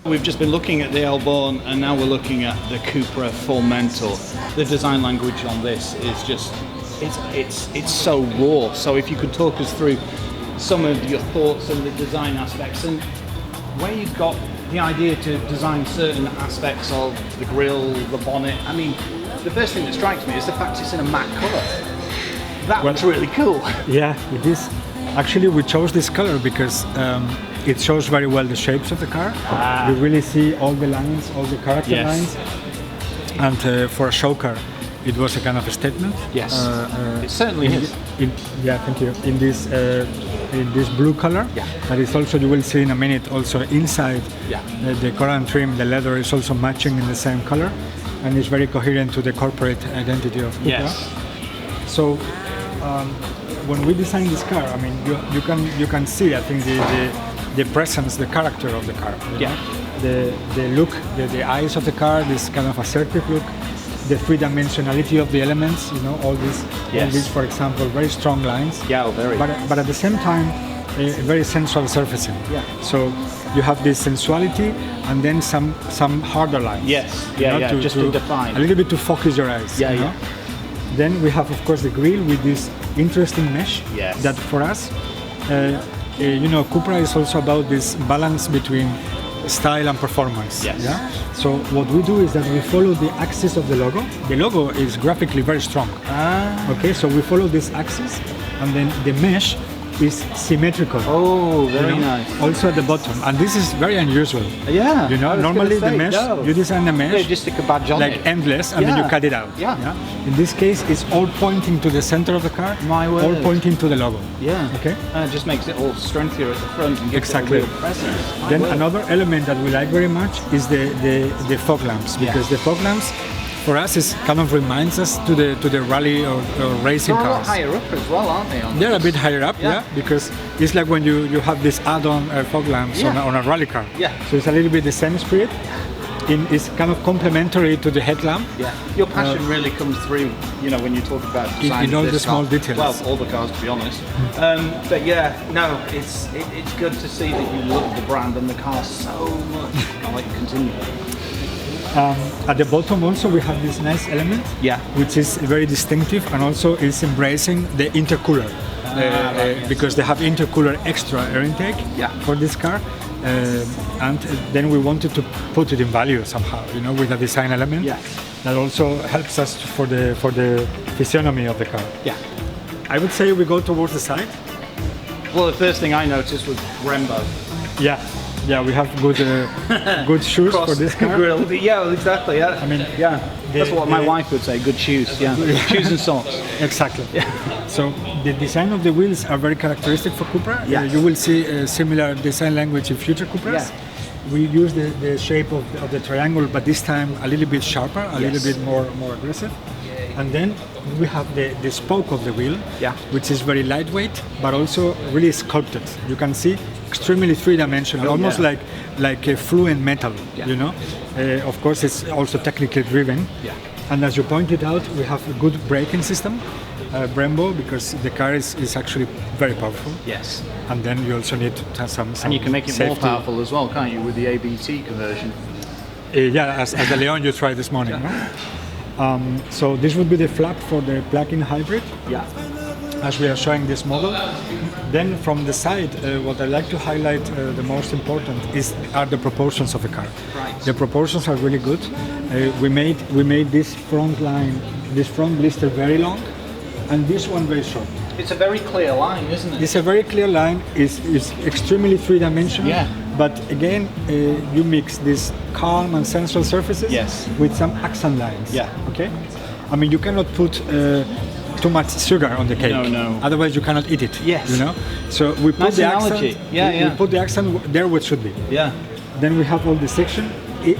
We've just been looking at the Elborn and now we're looking at the CUPRA Formentor. The design language on this is just, it's so raw. So if you could talk us through some of your thoughts on the design aspects and where you've got the idea to design certain aspects of the grille, the bonnet. I mean, the first thing that strikes me is the fact it's in a matte colour. That looks really cool. Yeah, it is. Actually, we chose this color because it shows very well the shapes of the car. You really see all the lines, all the character lines. And for a show car, it was a kind of a statement. Yes, it certainly is. Yeah, thank you. In this blue color, but it's also, you will see in a minute, also inside the color trim, the leather is also matching in the same color, and it's very coherent to the corporate identity of CUPRA. Yes. So, when we design this car, I mean, you can see, I think, the presence, the character of the car. The look, the eyes of the car, this kind of assertive look, the three-dimensionality of the elements, you know, all these, for example, very strong lines. Yeah, very. But at the same time, very sensual surfacing. Yeah. So you have this sensuality and then some harder lines. Yes. Yeah. Just to define. A little bit to focus your eyes. Yeah. You know? Then we have, of course, the grille with this interesting mesh. Yes. That for us, you know, CUPRA is also about this balance between style and performance. Yes. Yeah? So what we do is that we follow the axis of the logo. The logo is graphically very strong. Okay, so we follow this axis, and then the mesh is symmetrical. Oh, very nice. Also at the bottom, and this is very unusual. Yeah. You know, normally the mesh, you design the mesh, just stick a badge on like it. endless, and then you cut it out. Yeah. In this case, it's all pointing to the center of the car. My word. All pointing to the logo. Yeah. Okay. And it just makes it all strengthier at the front and gives it a real presence. Then another element that we like very much is the fog lamps, because the fog lamps, for us, it kind of reminds us to the rally or racing cars. They're a lot cars. higher up as well, aren't they? They're a bit higher up, because it's like when you have this add-on fog lamps on a rally car. Yeah. So it's a little bit the same spirit. It's kind of complementary to the headlamp. Yeah. Your passion really comes through, you know, when you talk about design. In all the small details. Well, all the cars, to be honest. But yeah, no, it's good to see that you love the brand and the car so much. I'll let you continue. At the bottom also we have this nice element, which is very distinctive and also is embracing the intercooler, because they have intercooler extra air intake for this car, and then we wanted to put it in value somehow, you know, with a design element that also helps us for the physiognomy of the car. Yeah, I would say we go towards the side. Well, the first thing I noticed was Brembo. Yeah, we have good shoes for this car. Grill. Yeah, exactly. Yeah. I mean, that's what my wife would say. Good shoes. Yeah, shoes and socks. Exactly. So the design of the wheels are very characteristic for CUPRA. You will see a similar design language in future CUPRAs. We use the shape of the triangle, but this time a little bit sharper, a little bit more aggressive. And then we have the spoke of the wheel, which is very lightweight, but also really sculpted. You can see extremely three-dimensional, almost like a fluent metal, you know. Of course, it's also technically driven. And as you pointed out, we have a good braking system, Brembo, because the car is actually very powerful. Yes. And then you also need to have some and you can make it safety. more powerful as well, can't you, with the ABT conversion? As the Leon you tried this morning. No? So this would be the flap for the plug-in hybrid. As we are showing this model. Then from the side, what I like to highlight the most important are the proportions of the car. Right. The proportions are really good. We made this front line, this front blister very long, and this one very short. It's a very clear line, isn't it? It's a very clear line. It's extremely three-dimensional. But again, you mix these calm and sensual surfaces with some accent lines. Okay. I mean, you cannot put too much sugar on the cake. No. Otherwise, you cannot eat it. You know. So we put the accent. We put the accent there where it should be. Then we have all the section.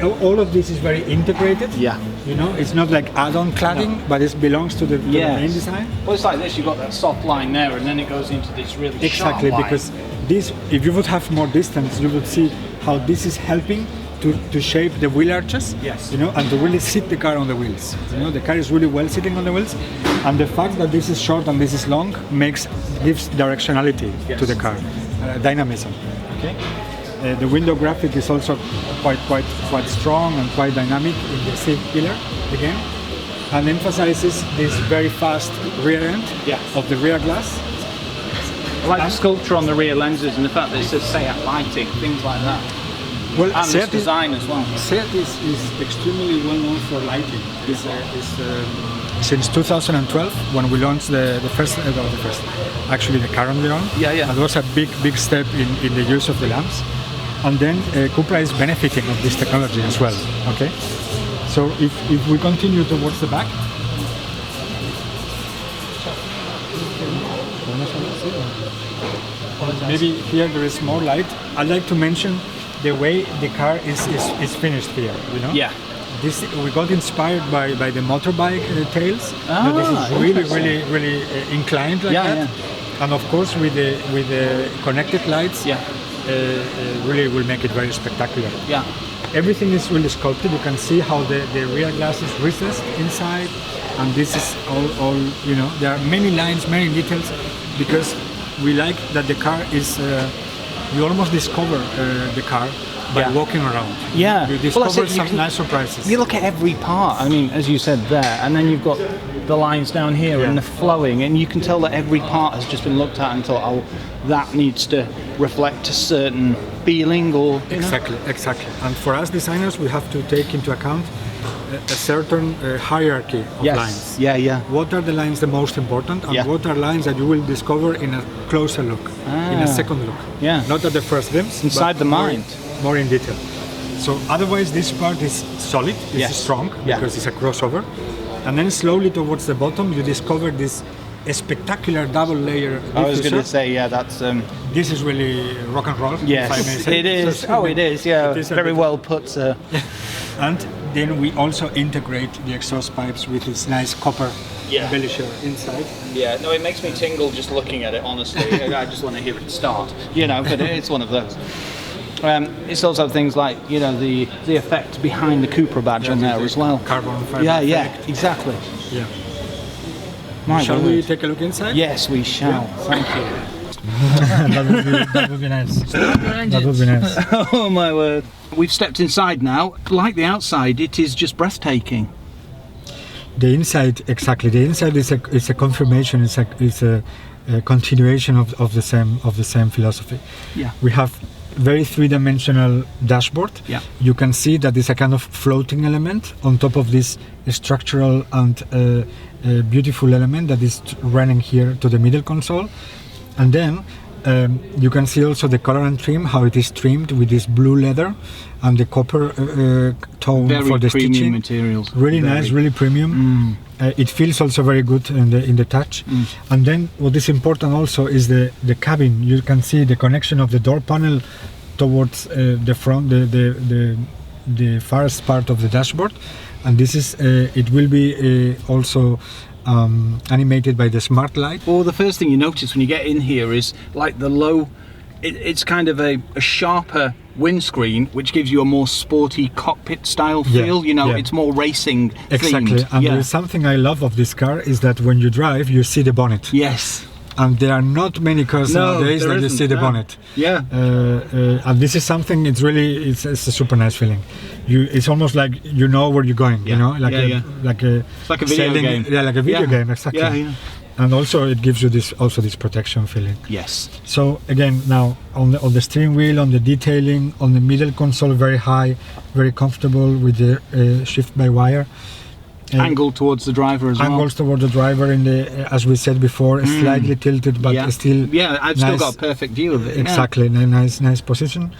All of this is very integrated. You know, it's not like add-on cladding, but it belongs to the main design. Well, it's like this. You've got that soft line there, and then it goes into this really sharp line. Because this, if you would have more distance, you would see how this is helping to shape the wheel arches, you know, and to really sit the car on the wheels. You know, the car is really well sitting on the wheels, and the fact that this is short and this is long gives directionality to the car, dynamism. Okay. The window graphic is also quite strong and quite dynamic in the seat pillar again, and emphasizes this very fast rear end of the rear glass. I like the sculpture on the rear lenses and the fact that it says Seat lighting, things like that. Well, and Seat this design as well. Seat is extremely well known for lighting. Since 2012, when we launched actually the current one, it was a big step in the use of the lamps. And then CUPRA is benefiting of this technology as well. Okay, so if we continue towards the back. Maybe here there is more light. I'd like to mention the way the car is finished here, you know? Yeah. We got inspired by the motorbike tails. This is really inclined like that. Yeah. And of course with the connected lights, really will make it very spectacular. Yeah. Everything is really sculpted. You can see how the rear glass is recessed inside, and this is all you know. There are many lines, many details, because we like that the car is. You almost discover the car by walking around. Yeah, you discover some nice surprises. You look at every part. I mean, as you said there, and then you've got the lines down here and the flowing, and you can tell that every part has just been looked at and thought, oh, that needs to reflect a certain feeling, or exactly. And for us designers, we have to take into account a certain hierarchy of lines. What are the lines the most important, and what are lines that you will discover in a closer look, in a second look? Not at the first glimpse. Inside the mind. More in detail. So otherwise this part is solid, it's strong, because it's a crossover. And then slowly towards the bottom you discover this spectacular double layer diffuser. I was going to say, that's... This is really rock and roll, yes, if I may say. It is. Oh, it is, It is very well put. And then we also integrate the exhaust pipes with this nice copper embellisher inside. Yeah, no, it makes me tingle just looking at it, honestly. I just want to hear it start, but it's one of those. It's also things like, the effect behind the CUPRA badge on there as well. Carbon fiber effect. Exactly. Yeah. Shall we take a look inside? Yes, we shall. Thank you. that would be nice. That would be nice. Oh my word. We've stepped inside now. Like the outside, it is just breathtaking. The inside, exactly. The inside is a confirmation. It's a continuation of the same philosophy. Yeah. We have very three-dimensional dashboard. Yeah. You can see that it's a kind of floating element on top of this structural and beautiful element that is running here to the middle console. And then you can see also the color and trim, how it is trimmed with this blue leather and the copper tone for the stitching. Very premium materials. Really nice, really premium. It feels also very good in the touch. And then what is important also is the cabin. You can see the connection of the door panel towards the front, the farthest part of the dashboard. And this is it will be also animated by the smart light. Well, the first thing you notice when you get in here is like the low, it's kind of a sharper windscreen, which gives you a more sporty cockpit style feel. It's more racing themed. Exactly. And there is something I love of this car is that when you drive, you see the bonnet. Yes. And there are not many cars nowadays that you see the bonnet. Yeah. And this is something. It's a super nice feeling. It's almost like you know where you're going. Like a video game. Yeah, like a video game. Exactly. Yeah. And also it gives you this protection feeling. Yes. So again, now on the steering wheel, on the detailing, on the middle console, very high, very comfortable with the shift by wire. Angle towards the driver as well. Angles towards the driver as we said before, slightly tilted, but still. Yeah, I've still got a perfect view of it. Exactly, nice position,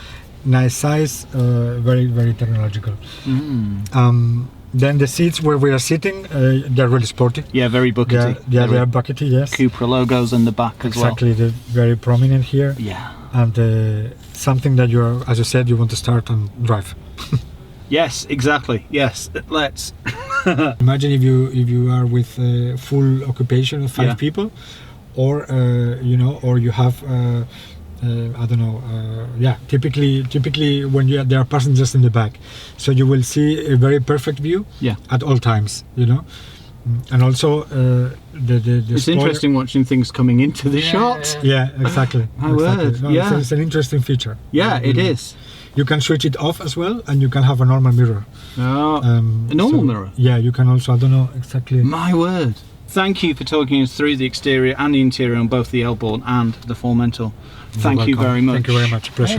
nice size, very very technological. Then the seats where we are sitting, they're really sporty. Yeah, very buckety. They are buckety, yes. CUPRA logos on the back as well. Exactly, they're very prominent here. Yeah. And something that as you said, you want to start and drive. Yes, exactly. Yes, let's. Imagine if you are with full occupation of 5 people, or or you have I don't know. Typically when there are passengers in the back, so you will see a very perfect view at all times. And also the It's spoiler. interesting watching things coming into the shot. Yeah, exactly. My exactly. word, No, yeah. it's an interesting feature. Yeah, it is. You can switch it off as well, and you can have a normal mirror. Oh, a normal mirror? Yeah, you can also, I don't know exactly. My word. Thank you for talking us through the exterior and the interior on both the Elborn and the Formentor. Thank you Welcome. very much. Thank you very much. Pleasure.